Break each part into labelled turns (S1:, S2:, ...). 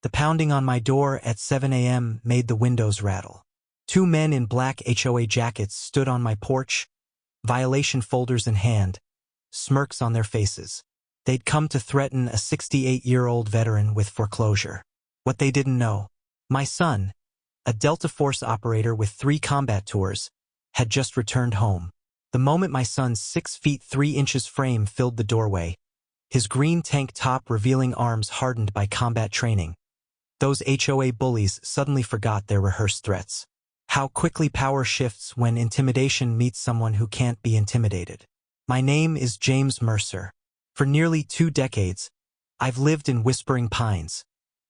S1: The pounding on my door at 7 a.m. made the windows rattle. Two men in black HOA jackets stood on my porch, violation folders in hand, smirks on their faces. They'd come to threaten a 68-year-old veteran with foreclosure. What they didn't know: my son, a Delta Force operator with 3 combat tours, had just returned home. The moment my son's 6 feet 3 inches frame filled the doorway, his green tank top revealing arms hardened by combat training, those HOA bullies suddenly forgot their rehearsed threats. How quickly power shifts when intimidation meets someone who can't be intimidated. My name is James Mercer. For nearly 2 decades, I've lived in Whispering Pines,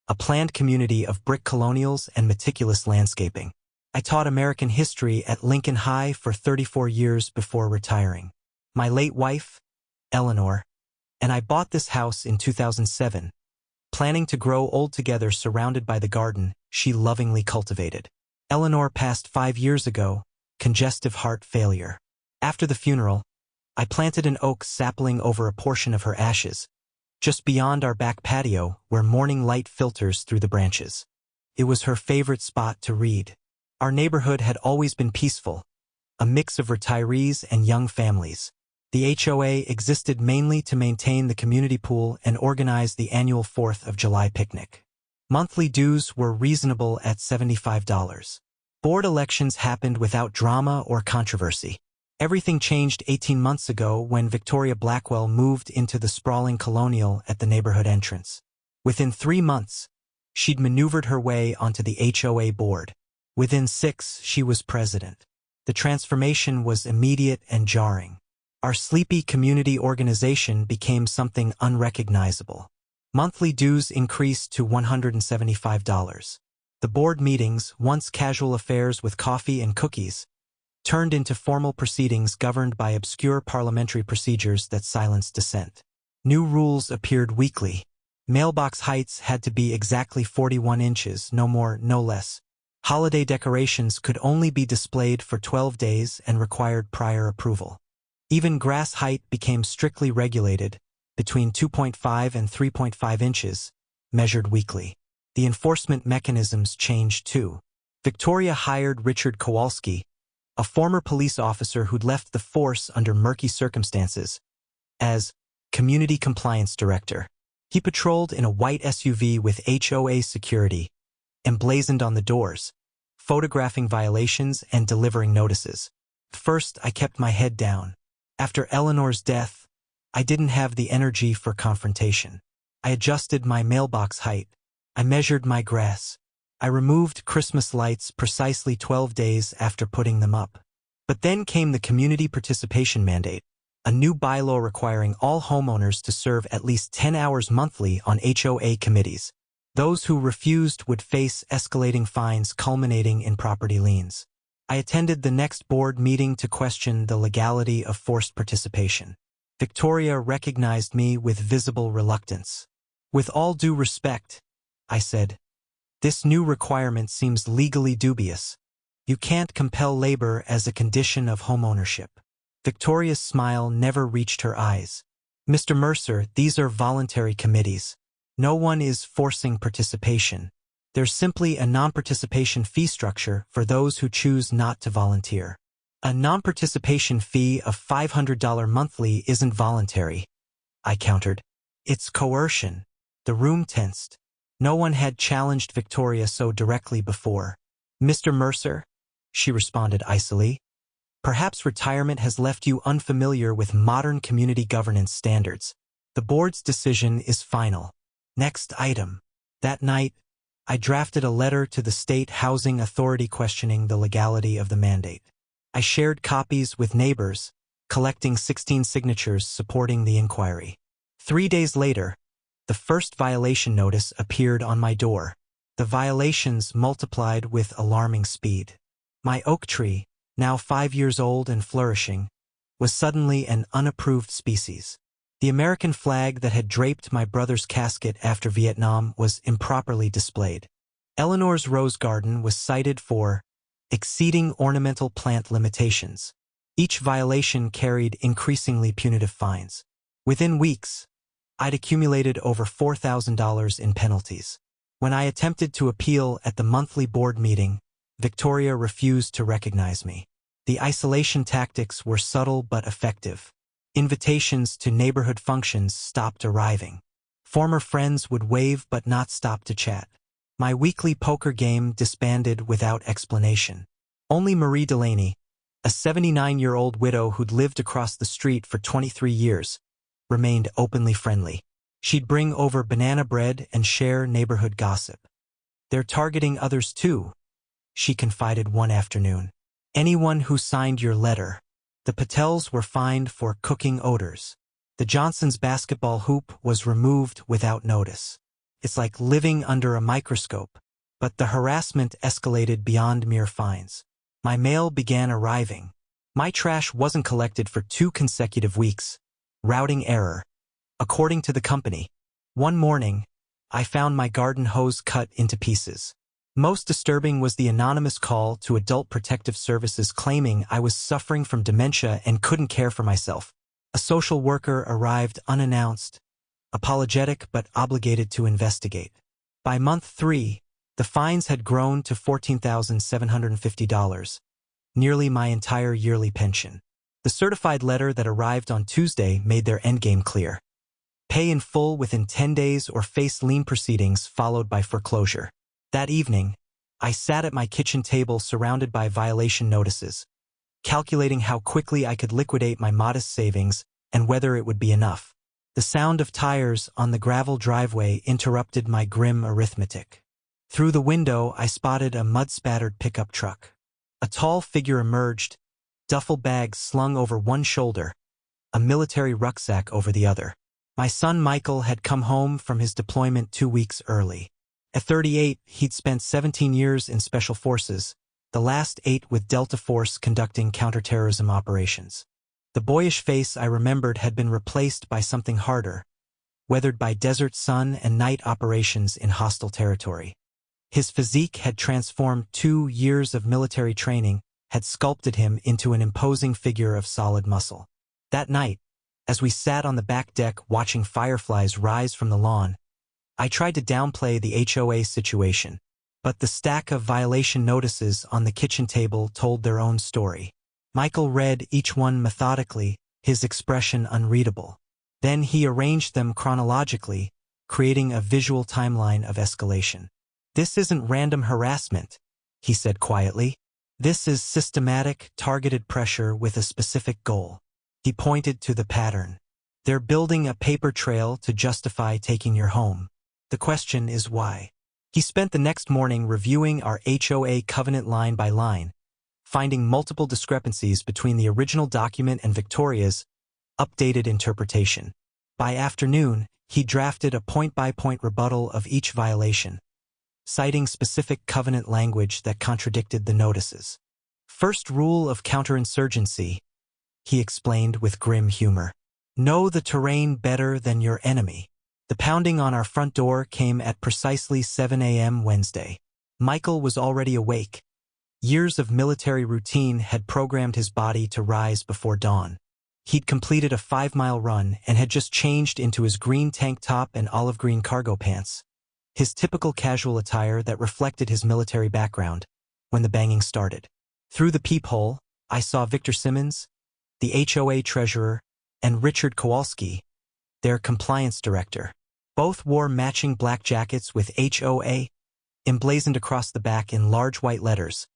S1: a planned community of brick colonials and meticulous landscaping. I taught American history at Lincoln High for 34 years before retiring. My late wife, Eleanor, and I bought this house in 2007, planning to grow old together surrounded by the garden she lovingly cultivated. Eleanor passed 5 years ago, congestive heart failure. After the funeral, I planted an oak sapling over a portion of her ashes, just beyond our back patio where morning light filters through the branches. It was her favorite spot to read. Our neighborhood had always been peaceful, a mix of retirees and young families. The HOA existed mainly to maintain the community pool and organize the annual 4th of July picnic. Monthly dues were reasonable at $75. Board elections happened without drama or controversy. Everything changed 18 months ago when Victoria Blackwell moved into the sprawling colonial at the neighborhood entrance. Within 3 months, she'd maneuvered her way onto the HOA board. Within 6, she was president. The transformation was immediate and jarring. Our sleepy community organization became something unrecognizable. Monthly dues increased to $175. The board meetings, once casual affairs with coffee and cookies, turned into formal proceedings governed by obscure parliamentary procedures that silenced dissent. New rules appeared weekly. Mailbox heights had to be exactly 41 inches, no more, no less. Holiday decorations could only be displayed for 12 days and required prior approval. Even grass height became strictly regulated, between 2.5 and 3.5 inches, measured weekly. The enforcement mechanisms changed too. Victoria hired Richard Kowalski, a former police officer who'd left the force under murky circumstances, as Community Compliance Director. He patrolled in a white SUV with HOA security, emblazoned on the doors, photographing violations and delivering notices. First, I kept my head down. After Eleanor's death, I didn't have the energy for confrontation. I adjusted my mailbox height. I measured my grass. I removed Christmas lights precisely 12 days after putting them up. But then came the community participation mandate, a new bylaw requiring all homeowners to serve at least 10 hours monthly on HOA committees. Those who refused would face escalating fines culminating in property liens. I attended the next board meeting to question the legality of forced participation. Victoria recognized me with visible reluctance. "With all due respect," I said, "this new requirement seems legally dubious. You can't compel labor as a condition of homeownership." Victoria's smile never reached her eyes. "Mr. Mercer, these are voluntary committees. No one is forcing participation. There's simply a non-participation fee structure for those who choose not to volunteer." "A non-participation fee of $500 monthly isn't voluntary," I countered. "It's coercion." The room tensed. No one had challenged Victoria so directly before. "Mr. Mercer," she responded icily, "perhaps retirement has left you unfamiliar with modern community governance standards. The board's decision is final. Next item." That night, I drafted a letter to the State Housing Authority questioning the legality of the mandate. I shared copies with neighbors, collecting 16 signatures supporting the inquiry. 3 days later, the first violation notice appeared on my door. The violations multiplied with alarming speed. My oak tree, now 5 years old and flourishing, was suddenly an unapproved species. The American flag that had draped my brother's casket after Vietnam was improperly displayed. Eleanor's rose garden was cited for exceeding ornamental plant limitations. Each violation carried increasingly punitive fines. Within weeks, I'd accumulated over $4,000 in penalties. When I attempted to appeal at the monthly board meeting, Victoria refused to recognize me. The isolation tactics were subtle but effective. Invitations to neighborhood functions stopped arriving. Former friends would wave but not stop to chat. My weekly poker game disbanded without explanation. Only Marie Delaney, a 79-year-old widow who'd lived across the street for 23 years, remained openly friendly. She'd bring over banana bread and share neighborhood gossip. "They're targeting others too," she confided one afternoon. "Anyone who signed your letter." The Patels were fined for cooking odors. The Johnsons' basketball hoop was removed without notice. It's like living under a microscope, but the harassment escalated beyond mere fines. My mail began arriving. My trash wasn't collected for 2 consecutive weeks. Routing error, according to the company. One morning, I found my garden hose cut into pieces. Most disturbing was the anonymous call to Adult Protective Services claiming I was suffering from dementia and couldn't care for myself. A social worker arrived unannounced, apologetic but obligated to investigate. By month 3, the fines had grown to $14,750, nearly my entire yearly pension. The certified letter that arrived on Tuesday made their endgame clear. Pay in full within 10 days or face lien proceedings followed by foreclosure. That evening, I sat at my kitchen table surrounded by violation notices, calculating how quickly I could liquidate my modest savings and whether it would be enough. The sound of tires on the gravel driveway interrupted my grim arithmetic. Through the window, I spotted a mud-spattered pickup truck. A tall figure emerged, duffel bags slung over one shoulder, a military rucksack over the other. My son Michael had come home from his deployment 2 weeks early. At 38, he'd spent 17 years in Special Forces, the last 8 with Delta Force conducting counterterrorism operations. The boyish face I remembered had been replaced by something harder, weathered by desert sun and night operations in hostile territory. His physique had transformed. 2 years of military training had sculpted him into an imposing figure of solid muscle. That night, as we sat on the back deck watching fireflies rise from the lawn, I tried to downplay the HOA situation, but the stack of violation notices on the kitchen table told their own story. Michael read each one methodically, his expression unreadable. Then he arranged them chronologically, creating a visual timeline of escalation. "This isn't random harassment," he said quietly. "This is systematic, targeted pressure with a specific goal." He pointed to the pattern. "They're building a paper trail to justify taking your home. The question is why." He spent the next morning reviewing our HOA covenant line by line, finding multiple discrepancies between the original document and Victoria's updated interpretation. By afternoon, he drafted a point-by-point rebuttal of each violation, citing specific covenant language that contradicted the notices. "First rule of counterinsurgency," he explained with grim humor. "Know the terrain better than your enemy." The pounding on our front door came at precisely 7 a.m. Wednesday. Michael was already awake. Years of military routine had programmed his body to rise before dawn. He'd completed a 5-mile run and had just changed into his green tank top and olive green cargo pants, his typical casual attire that reflected his military background, when the banging started. Through the peephole, I saw Victor Simmons, the HOA treasurer, and Richard Kowalski, their compliance director. Both wore matching black jackets with HOA emblazoned across the back in large white letters,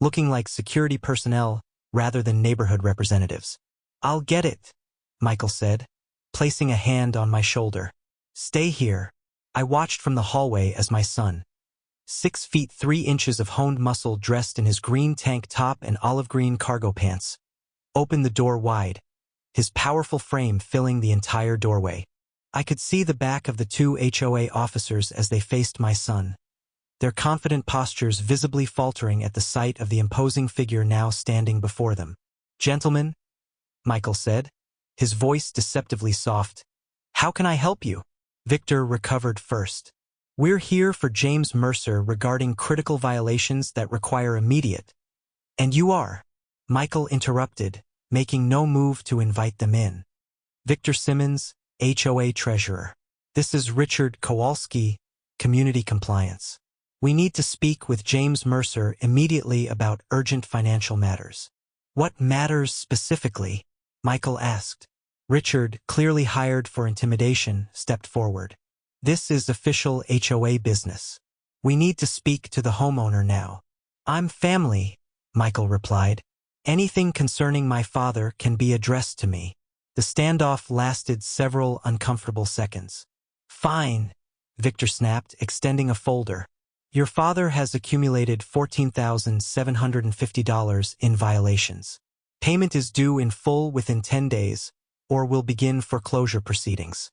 S1: looking like security personnel rather than neighborhood representatives. "I'll get it," Michael said, placing a hand on my shoulder. "Stay here." I watched from the hallway as my son, 6 feet 3 inches of honed muscle dressed in his green tank top and olive green cargo pants, opened the door wide, his powerful frame filling the entire doorway. I could see the back of the 2 HOA officers as they faced my son, their confident postures visibly faltering at the sight of the imposing figure now standing before them. "Gentlemen," Michael said, his voice deceptively soft, "how can I help you?" Victor recovered first. "We're here for James Mercer regarding critical violations that require immediate." "And you are," Michael interrupted, making no move to invite them in. "Victor Simmons, HOA treasurer. This is Richard Kowalski, community compliance. We need to speak with James Mercer immediately about urgent financial matters. What matters specifically? Michael asked. Richard, clearly hired for intimidation, stepped forward. This is official HOA business. We need to speak to the homeowner now. I'm family, Michael replied. Anything concerning my father can be addressed to me. The standoff lasted several uncomfortable seconds. Fine, Victor snapped, extending a folder. Your father has accumulated $14,750 in violations. Payment is due in full within 10 days, or will begin foreclosure proceedings.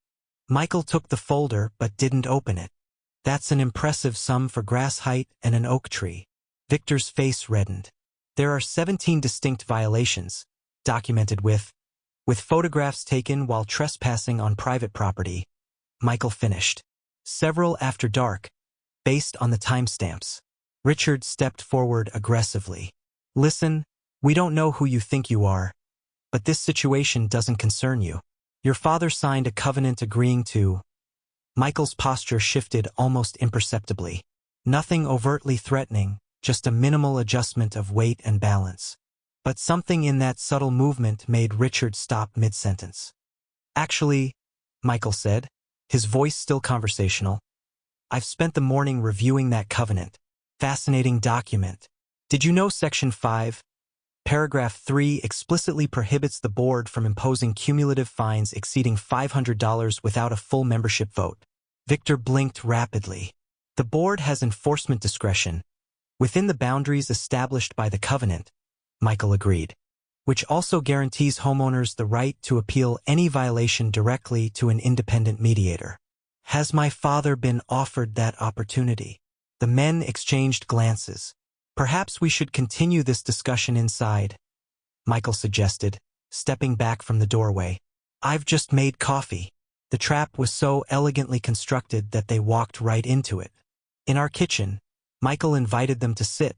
S1: Michael took the folder but didn't open it. That's an impressive sum for grass height and an oak tree. Victor's face reddened. There are 17 distinct violations, documented with photographs taken while trespassing on private property. Michael finished. Several after dark, based on the timestamps. Richard stepped forward aggressively. Listen, we don't know who you think you are, but this situation doesn't concern you. Your father signed a covenant agreeing to. Michael's posture shifted almost imperceptibly. Nothing overtly threatening, just a minimal adjustment of weight and balance. But something in that subtle movement made Richard stop mid-sentence. Actually, Michael said, his voice still conversational, I've spent the morning reviewing that covenant. Fascinating document. Did you know Section 5, Paragraph 3 explicitly prohibits the board from imposing cumulative fines exceeding $500 without a full membership vote? Victor blinked rapidly. The board has enforcement discretion, within the boundaries established by the covenant, Michael agreed, which also guarantees homeowners the right to appeal any violation directly to an independent mediator. Has my father been offered that opportunity? The men exchanged glances. Perhaps we should continue this discussion inside, Michael suggested, stepping back from the doorway. I've just made coffee. The trap was so elegantly constructed that they walked right into it. In our kitchen, Michael invited them to sit,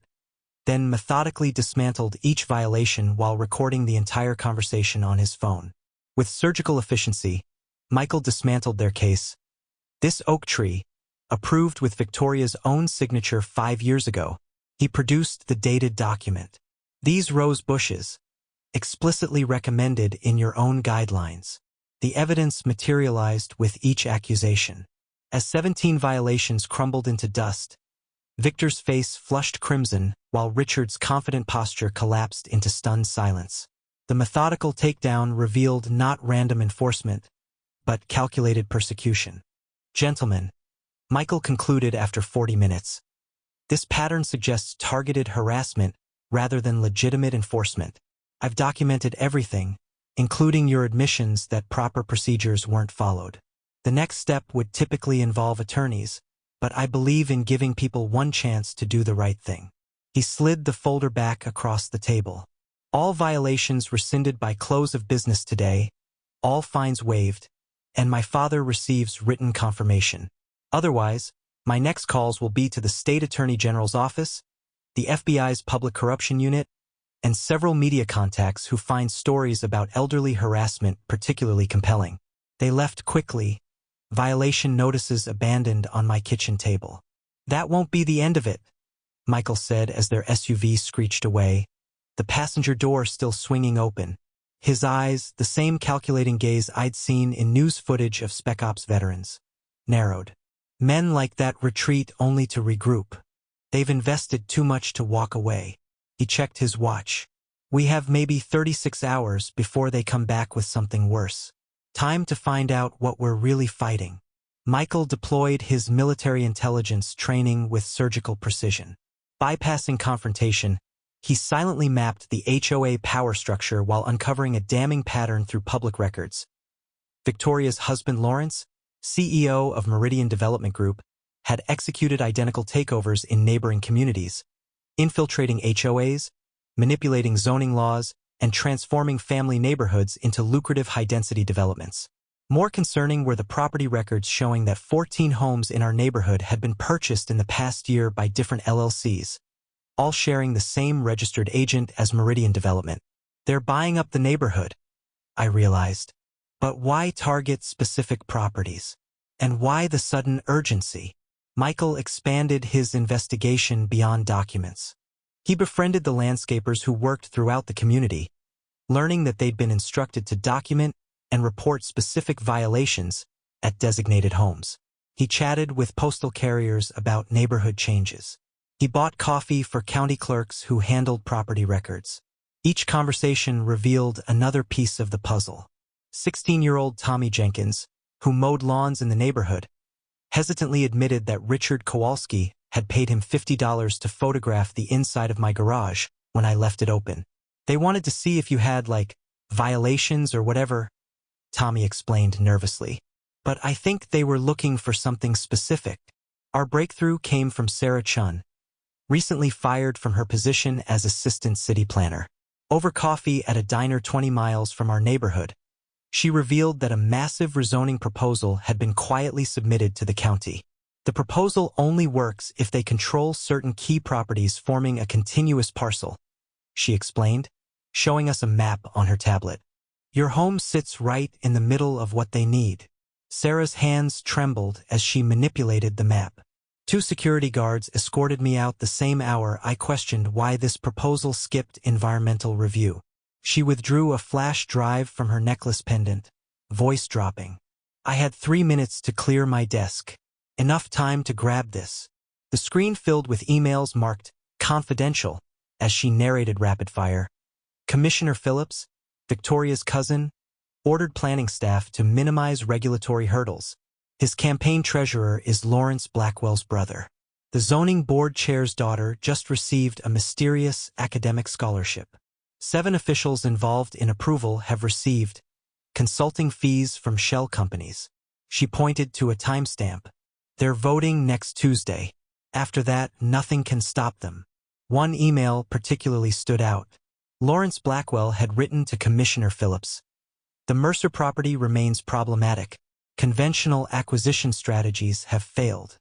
S1: then methodically dismantled each violation while recording the entire conversation on his phone. With surgical efficiency, Michael dismantled their case. This oak tree, approved with Victoria's own signature 5 years ago, he produced the dated document. These rose bushes, explicitly recommended in your own guidelines. The evidence materialized with each accusation. As 17 violations crumbled into dust, Victor's face flushed crimson while Richard's confident posture collapsed into stunned silence. The methodical takedown revealed not random enforcement, but calculated persecution. Gentlemen, Michael concluded after 40 minutes, this pattern suggests targeted harassment rather than legitimate enforcement. I've documented everything, including your admissions that proper procedures weren't followed. The next step would typically involve attorneys, but I believe in giving people one chance to do the right thing. He slid the folder back across the table. All violations rescinded by close of business today, all fines waived, and my father receives written confirmation. Otherwise, my next calls will be to the State Attorney General's office, the FBI's Public Corruption Unit, and several media contacts who find stories about elderly harassment particularly compelling. They left quickly, violation notices abandoned on my kitchen table. That won't be the end of it, Michael said as their SUV screeched away, the passenger door still swinging open. His eyes, the same calculating gaze I'd seen in news footage of Spec Ops veterans, narrowed. Men like that retreat only to regroup. They've invested too much to walk away. He checked his watch. We have maybe 36 hours before they come back with something worse. Time to find out what we're really fighting. Michael deployed his military intelligence training with surgical precision. Bypassing confrontation, he silently mapped the HOA power structure while uncovering a damning pattern through public records. Victoria's husband Lawrence, CEO of Meridian Development Group, had executed identical takeovers in neighboring communities, infiltrating HOAs, manipulating zoning laws, and transforming family neighborhoods into lucrative high-density developments. More concerning were the property records showing that 14 homes in our neighborhood had been purchased in the past year by different LLCs, all sharing the same registered agent as Meridian Development. They're buying up the neighborhood, I realized. But why target specific properties? And why the sudden urgency? Michael expanded his investigation beyond documents. He befriended the landscapers who worked throughout the community, learning that they'd been instructed to document and report specific violations at designated homes. He chatted with postal carriers about neighborhood changes. He bought coffee for county clerks who handled property records. Each conversation revealed another piece of the puzzle. 16-year-old Tommy Jenkins, who mowed lawns in the neighborhood, hesitantly admitted that Richard Kowalski had paid him $50 to photograph the inside of my garage when I left it open. They wanted to see if you had, violations or whatever, Tommy explained nervously. But I think they were looking for something specific. Our breakthrough came from Sarah Chun, recently fired from her position as assistant city planner. Over coffee at a diner 20 miles from our neighborhood, she revealed that a massive rezoning proposal had been quietly submitted to the county. The proposal only works if they control certain key properties forming a continuous parcel, she explained, showing us a map on her tablet. Your home sits right in the middle of what they need. Sarah's hands trembled as she manipulated the map. 2 security guards escorted me out the same hour I questioned why this proposal skipped environmental review. She withdrew a flash drive from her necklace pendant, voice dropping. I had 3 minutes to clear my desk. Enough time to grab this. The screen filled with emails marked confidential as she narrated rapid fire. Commissioner Phillips, Victoria's cousin, ordered planning staff to minimize regulatory hurdles. His campaign treasurer is Lawrence Blackwell's brother. The zoning board chair's daughter just received a mysterious academic scholarship. 7 officials involved in approval have received consulting fees from shell companies. She pointed to a timestamp. They're voting next Tuesday. After that, nothing can stop them. One email particularly stood out. Lawrence Blackwell had written to Commissioner Phillips. The Mercer property remains problematic. Conventional acquisition strategies have failed.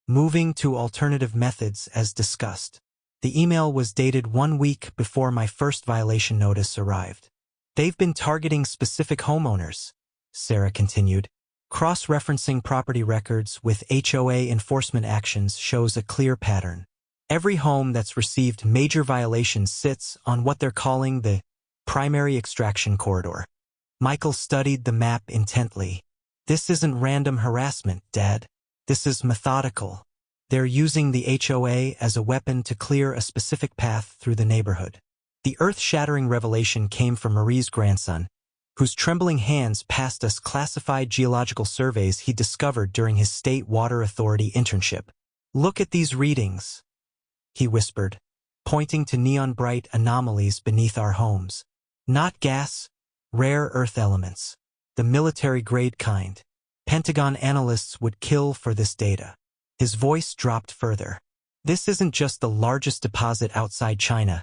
S1: Moving to alternative methods as discussed. The email was dated 1 week before my first violation notice arrived. They've been targeting specific homeowners, Sarah continued. Cross-referencing property records with HOA enforcement actions shows a clear pattern. Every home that's received major violations sits on what they're calling the primary extraction corridor. Michael studied the map intently. This isn't random harassment, Dad. This is methodical. They're using the HOA as a weapon to clear a specific path through the neighborhood. The earth-shattering revelation came from Marie's grandson, whose trembling hands passed us classified geological surveys he discovered during his state water authority internship. Look at these readings, he whispered, pointing to neon-bright anomalies beneath our homes. Not gas, rare earth elements. The military-grade kind. Pentagon analysts would kill for this data. His voice dropped further. This isn't just the largest deposit outside China.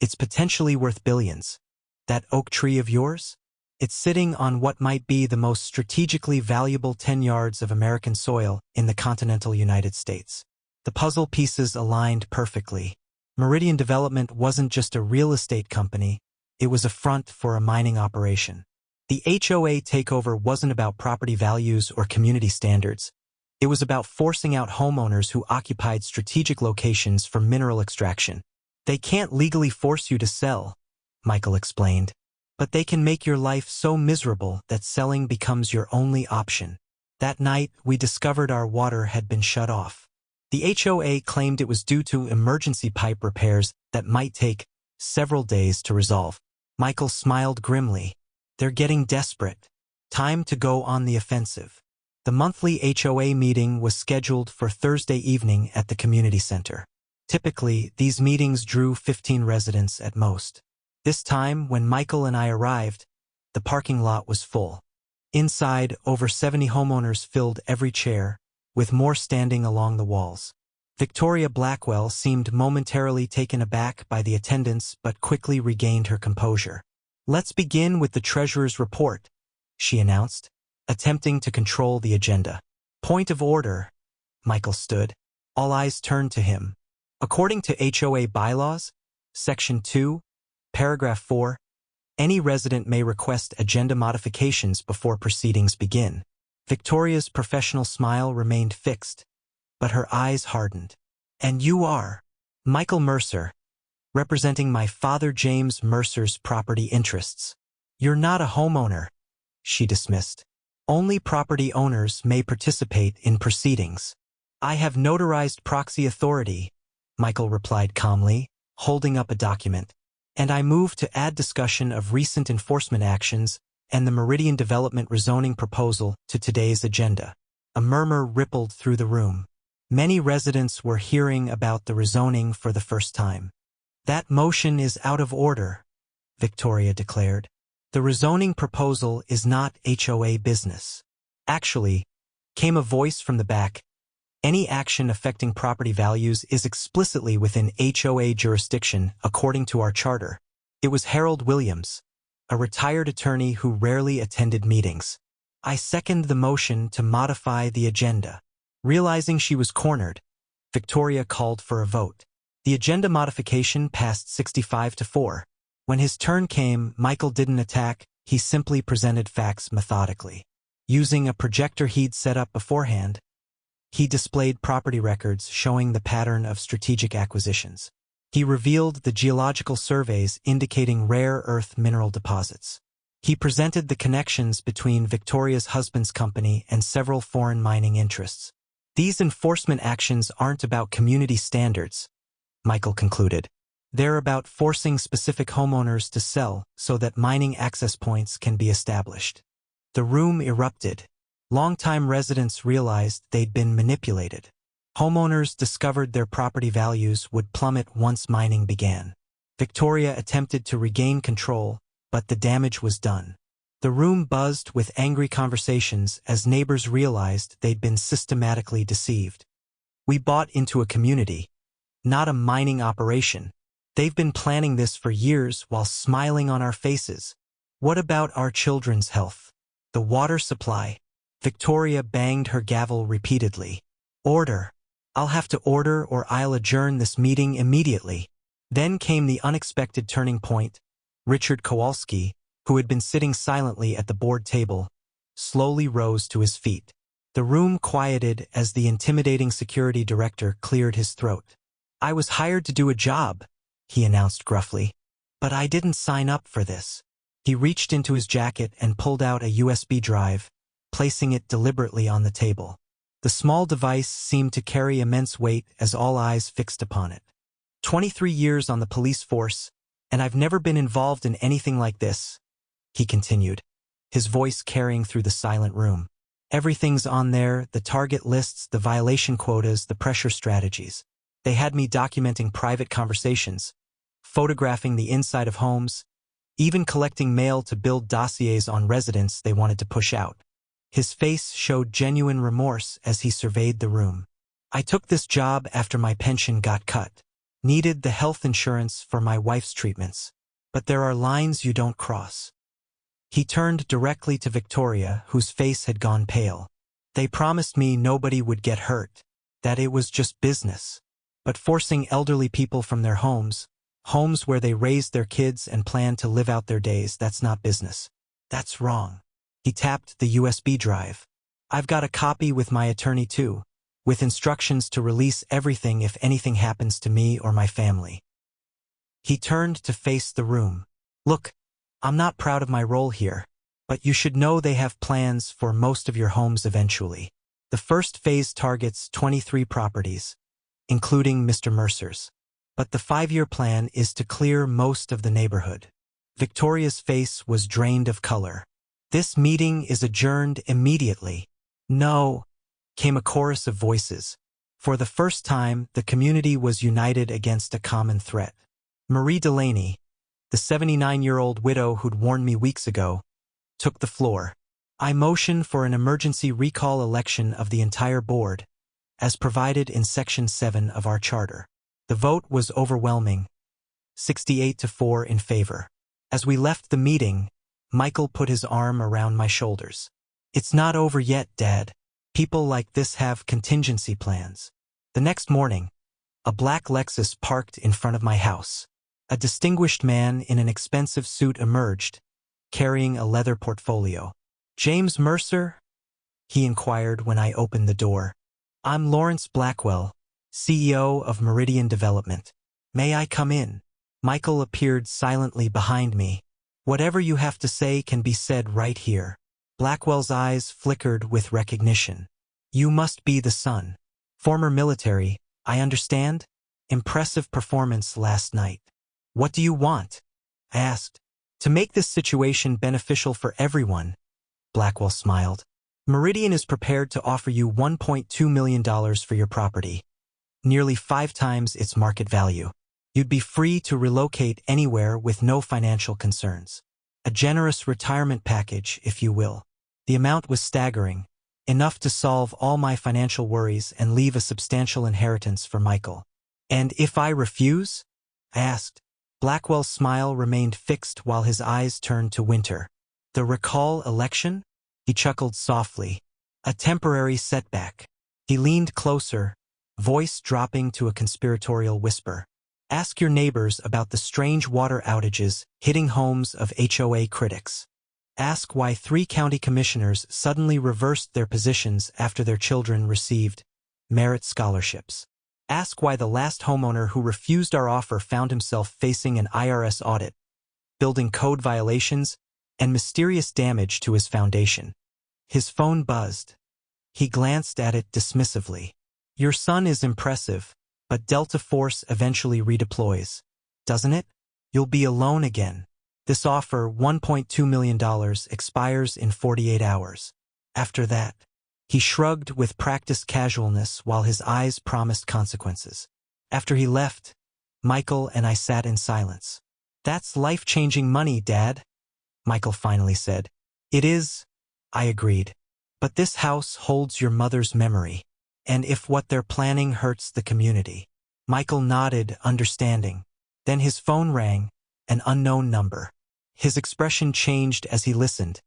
S1: It's potentially worth billions. That oak tree of yours? It's sitting on what might be the most strategically valuable 10 yards of American soil in the continental United States. The puzzle pieces aligned perfectly. Meridian Development wasn't just a real estate company, it was a front for a mining operation. The HOA takeover wasn't about property values or community standards. It was about forcing out homeowners who occupied strategic locations for mineral extraction. They can't legally force you to sell, Michael explained, but they can make your life so miserable that selling becomes your only option. That night, we discovered our water had been shut off. The HOA claimed it was due to emergency pipe repairs that might take several days to resolve. Michael smiled grimly. They're getting desperate. Time to go on the offensive. The monthly HOA meeting was scheduled for Thursday evening at the community center. Typically, these meetings drew 15 residents at most. This time, when Michael and I arrived, the parking lot was full. Inside, over 70 homeowners filled every chair, with more standing along the walls. Victoria Blackwell seemed momentarily taken aback by the attendance but quickly regained her composure. Let's begin with the treasurer's report, she announced, attempting to control the agenda. Point of order. Michael stood. All eyes turned to him. According to HOA bylaws, Section 2, Paragraph 4, any resident may request agenda modifications before proceedings begin. Victoria's professional smile remained fixed, but her eyes hardened. "And you are Michael Mercer, representing my father James Mercer's property interests. You're not a homeowner," she dismissed. "Only property owners may participate in proceedings." "I have notarized proxy authority," Michael replied calmly, holding up a document. "And I move to add discussion of recent enforcement actions and the Meridian Development rezoning proposal to today's agenda." A murmur rippled through the room. Many residents were hearing about the rezoning for the first time. "That motion is out of order," Victoria declared. "The rezoning proposal is not HOA business." "Actually," came a voice from the back, "any action affecting property values is explicitly within HOA jurisdiction according to our charter." It was Harold Williams, a retired attorney who rarely attended meetings. "I second the motion to modify the agenda." Realizing she was cornered, Victoria called for a vote. The agenda modification passed 65-4. When his turn came, Michael didn't attack, he simply presented facts methodically. Using a projector he'd set up beforehand, he displayed property records showing the pattern of strategic acquisitions. He revealed the geological surveys indicating rare earth mineral deposits. He presented the connections between Victoria's husband's company and several foreign mining interests. "These enforcement actions aren't about community standards," Michael concluded. "They're about forcing specific homeowners to sell so that mining access points can be established." The room erupted. Longtime residents realized they'd been manipulated. Homeowners discovered their property values would plummet once mining began. Victoria attempted to regain control, but the damage was done. The room buzzed with angry conversations as neighbors realized they'd been systematically deceived. "We bought into a community, not a mining operation. They've been planning this for years while smiling on our faces. What about our children's health? The water supply?" Victoria banged her gavel repeatedly. "Order. I'll have to order or I'll adjourn this meeting immediately." Then came the unexpected turning point. Richard Kowalski, who had been sitting silently at the board table, slowly rose to his feet. The room quieted as the intimidating security director cleared his throat. "I was hired to do a job," he announced gruffly. "But I didn't sign up for this." He reached into his jacket and pulled out a USB drive, placing it deliberately on the table. The small device seemed to carry immense weight as all eyes fixed upon it. 23 years on the police force, and I've never been involved in anything like this," he continued, his voice carrying through the silent room. "Everything's on there, the target lists, the violation quotas, the pressure strategies. They had me documenting private conversations, photographing the inside of homes, even collecting mail to build dossiers on residents they wanted to push out." His face showed genuine remorse as he surveyed the room. "I took this job after my pension got cut. Needed the health insurance for my wife's treatments. But there are lines you don't cross." He turned directly to Victoria, whose face had gone pale. "They promised me nobody would get hurt, that it was just business. But forcing elderly people from their homes where they raised their kids and plan to live out their days, that's not business. That's wrong." He tapped the USB drive. "I've got a copy with my attorney too, with instructions to release everything if anything happens to me or my family." He turned to face the room. "Look, I'm not proud of my role here, but you should know they have plans for most of your homes eventually. The first phase targets 23 properties, including Mr. Mercer's. But the 5-year plan is to clear most of the neighborhood." Victoria's face was drained of color. "This meeting is adjourned immediately." "No," came a chorus of voices. For the first time, the community was united against a common threat. Marie Delaney, the 79-year-old widow who'd warned me weeks ago, took the floor. "I motion for an emergency recall election of the entire board, as provided in Section 7 of our charter." The vote was overwhelming, 68-4 in favor. As we left the meeting, Michael put his arm around my shoulders. "It's not over yet, Dad. People like this have contingency plans." The next morning, a black Lexus parked in front of my house. A distinguished man in an expensive suit emerged, carrying a leather portfolio. "James Mercer?" he inquired when I opened the door. I'm Lawrence Blackwell, CEO of Meridian Development. May I come in? Michael appeared silently behind me. Whatever you have to say can be said right here. Blackwell's eyes flickered with recognition. You must be the son. Former military, I understand? Impressive performance last night. What do you want? I asked. To make this situation beneficial for everyone, Blackwell smiled. Meridian is prepared to offer you $1.2 million for your property, nearly 5 times its market value. You'd be free to relocate anywhere with no financial concerns. A generous retirement package, if you will. The amount was staggering, enough to solve all my financial worries and leave a substantial inheritance for Michael. And if I refuse? I asked. Blackwell's smile remained fixed while his eyes turned to Winter. The recall election? He chuckled softly. A temporary setback. He leaned closer, voice dropping to a conspiratorial whisper. Ask your neighbors about the strange water outages hitting homes of HOA critics. Ask why 3 county commissioners suddenly reversed their positions after their children received merit scholarships. Ask why the last homeowner who refused our offer found himself facing an IRS audit, building code violations, and mysterious damage to his foundation. His phone buzzed. He glanced at it dismissively. Your son is impressive, but Delta Force eventually redeploys, doesn't it? You'll be alone again. This offer, $1.2 million, expires in 48 hours. After that, he shrugged with practiced casualness while his eyes promised consequences. After he left, Michael and I sat in silence. That's life-changing money, Dad, Michael finally said. It is, I agreed. But this house holds your mother's memory. And if what they're planning hurts the community. Michael nodded, understanding. Then his phone rang, an unknown number. His expression changed as he listened,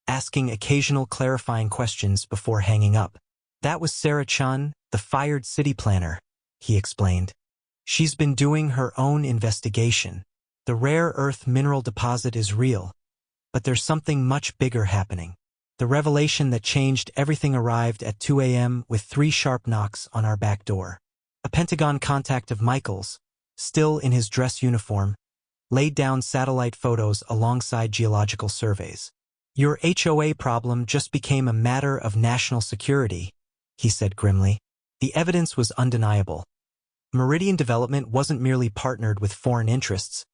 S1: asking occasional clarifying questions before hanging up. That was Sarah Chun, the fired city planner, he explained. She's been doing her own investigation. The rare earth mineral deposit is real, but there's something much bigger happening. The revelation that changed everything arrived at 2 a.m. with 3 sharp knocks on our back door. A Pentagon contact of Michael's, still in his dress uniform, laid down satellite photos alongside geological surveys. Your HOA problem just became a matter of national security, he said grimly. The evidence was undeniable. Meridian Development wasn't merely partnered with foreign interests.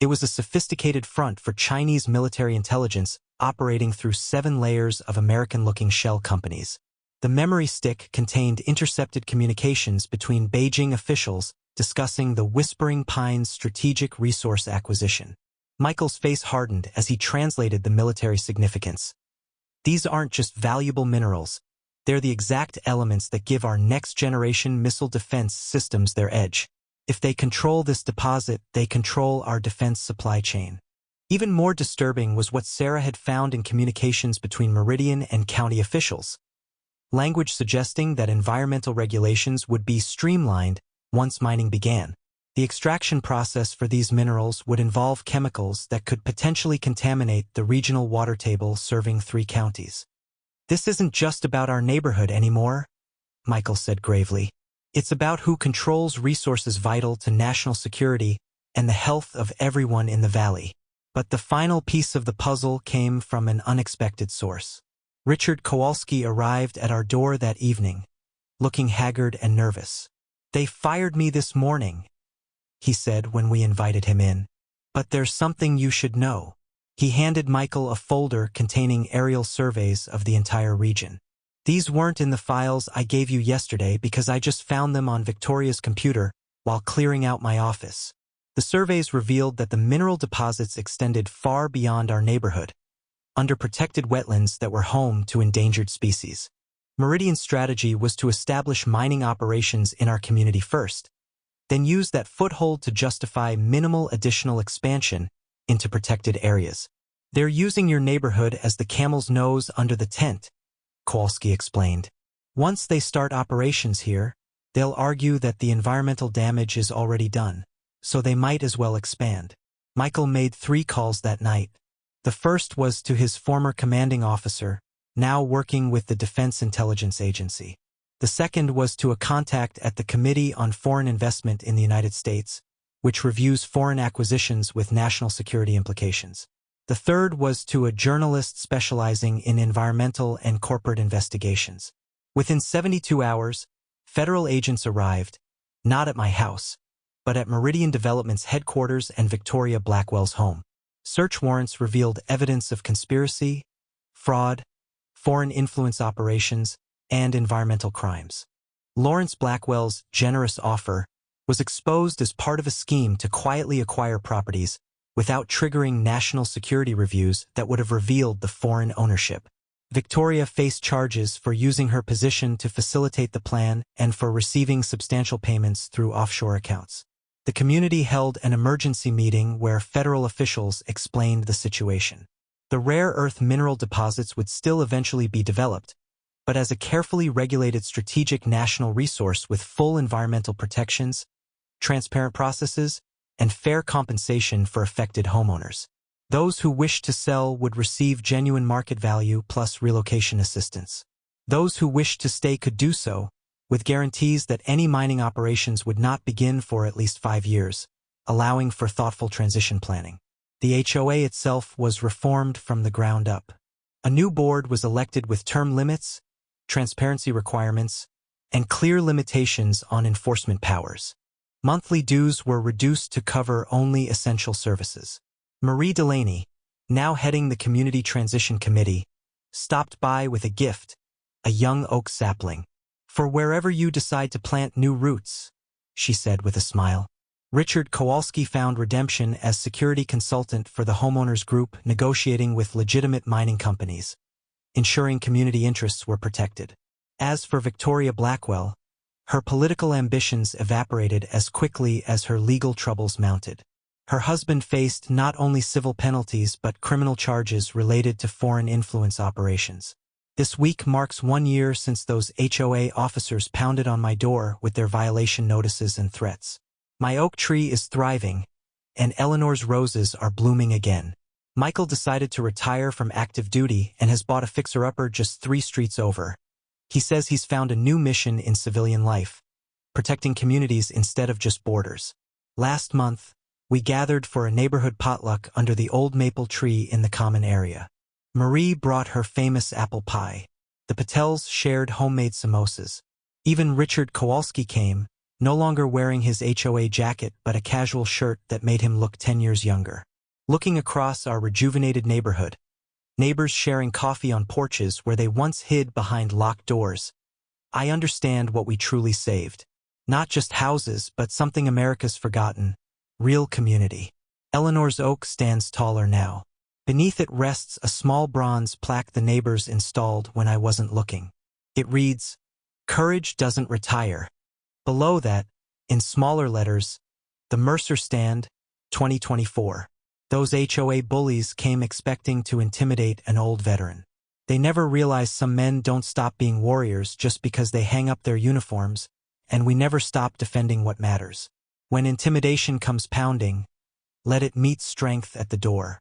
S1: It was a sophisticated front for Chinese military intelligence operating through 7 layers of American-looking shell companies. The memory stick contained intercepted communications between Beijing officials discussing the Whispering Pines strategic resource acquisition. Michael's face hardened as he translated the military significance. These aren't just valuable minerals. They're the exact elements that give our next-generation missile defense systems their edge. If they control this deposit, they control our defense supply chain. Even more disturbing was what Sarah had found in communications between Meridian and county officials. Language suggesting that environmental regulations would be streamlined once mining began. The extraction process for these minerals would involve chemicals that could potentially contaminate the regional water table serving 3 counties. This isn't just about our neighborhood anymore, Michael said gravely. It's about who controls resources vital to national security and the health of everyone in the valley. But the final piece of the puzzle came from an unexpected source. Richard Kowalski arrived at our door that evening, looking haggard and nervous. They fired me this morning, he said when we invited him in. But there's something you should know. He handed Michael a folder containing aerial surveys of the entire region. These weren't in the files I gave you yesterday because I just found them on Victoria's computer while clearing out my office. The surveys revealed that the mineral deposits extended far beyond our neighborhood, under protected wetlands that were home to endangered species. Meridian's strategy was to establish mining operations in our community first, then use that foothold to justify minimal additional expansion into protected areas. They're using your neighborhood as the camel's nose under the tent, Kowalski explained. Once they start operations here, they'll argue that the environmental damage is already done, so they might as well expand. Michael made 3 calls that night. The first was to his former commanding officer, now working with the Defense Intelligence Agency. The second was to a contact at the Committee on Foreign Investment in the United States, which reviews foreign acquisitions with national security implications. The third was to a journalist specializing in environmental and corporate investigations. Within 72 hours, federal agents arrived, not at my house, but at Meridian Development's headquarters and Victoria Blackwell's home. Search warrants revealed evidence of conspiracy, fraud, foreign influence operations, and environmental crimes. Lawrence Blackwell's generous offer was exposed as part of a scheme to quietly acquire properties without triggering national security reviews that would have revealed the foreign ownership. Victoria faced charges for using her position to facilitate the plan and for receiving substantial payments through offshore accounts. The community held an emergency meeting where federal officials explained the situation. The rare earth mineral deposits would still eventually be developed, but as a carefully regulated strategic national resource with full environmental protections, transparent processes, and fair compensation for affected homeowners. Those who wished to sell would receive genuine market value plus relocation assistance. Those who wished to stay could do so, with guarantees that any mining operations would not begin for at least 5 years, allowing for thoughtful transition planning. The HOA itself was reformed from the ground up. A new board was elected with term limits, transparency requirements, and clear limitations on enforcement powers. Monthly dues were reduced to cover only essential services. Marie Delaney, now heading the Community Transition Committee, stopped by with a gift, a young oak sapling. "For wherever you decide to plant new roots," she said with a smile. Richard Kowalski found redemption as security consultant for the homeowners group negotiating with legitimate mining companies, ensuring community interests were protected. As for Victoria Blackwell, her political ambitions evaporated as quickly as her legal troubles mounted. Her husband faced not only civil penalties but criminal charges related to foreign influence operations. This week marks 1 year since those HOA officers pounded on my door with their violation notices and threats. My oak tree is thriving, and Eleanor's roses are blooming again. Michael decided to retire from active duty and has bought a fixer-upper just 3 streets over. He says he's found a new mission in civilian life, protecting communities instead of just borders. Last month, we gathered for a neighborhood potluck under the old maple tree in the common area. Marie brought her famous apple pie. The Patels shared homemade samosas. Even Richard Kowalski came, no longer wearing his HOA jacket but a casual shirt that made him look 10 years younger. Looking across our rejuvenated neighborhood, neighbors sharing coffee on porches where they once hid behind locked doors, I understand what we truly saved. Not just houses, but something America's forgotten: real community. Eleanor's oak stands taller now. Beneath it rests a small bronze plaque the neighbors installed when I wasn't looking. It reads, "Courage doesn't retire." Below that, in smaller letters, "The Mercer Stand, 2024. Those HOA bullies came expecting to intimidate an old veteran. They never realize some men don't stop being warriors just because they hang up their uniforms, and we never stop defending what matters. When intimidation comes pounding, let it meet strength at the door."